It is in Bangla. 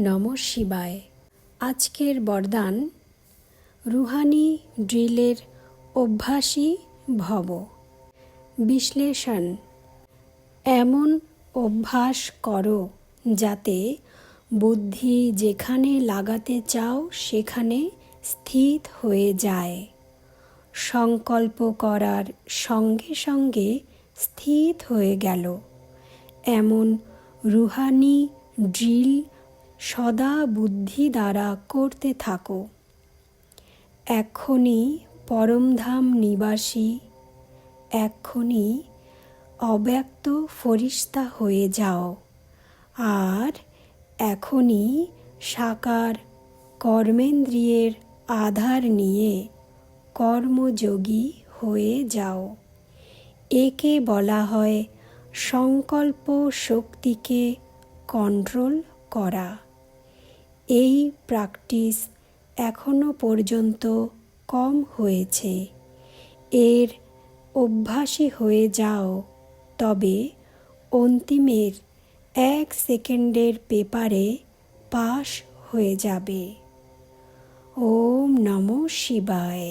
নমঃ শিবায়। আজকের বরদান, রুহানি ড্রিলের অভ্যাসী ভব। বিশ্লেষণ: এমন অভ্যাস করো যাতে বুদ্ধি যেখানে লাগাতে চাও সেখানে স্থিত হয়ে যায়। সংকল্প করার সঙ্গে সঙ্গে স্থিত হয়ে গেল। এমন রুহানি ড্রিল সদা বুদ্ধি দ্বারা করতে থাকো। এক্ষুনি পরমধাম নিবাসী, এক্ষুনি অব্যক্ত ফরিস্তা হয়ে যাও, আর এখনই সাকার কর্মেন্দ্রিয়ের আধার নিয়ে কর্মযোগী হয়ে যাও। একে বলা হয় সংকল্প শক্তিকে কন্ট্রোল করা। এই প্র্যাকটিস এখনো পর্যন্ত কম হয়েছে। এর অভ্যাসী হয়ে যাও, তবে অন্তিমের 1 সেকেন্ডের পেপারে পাস হয়ে যাবে। ওম নমঃ শিবায়।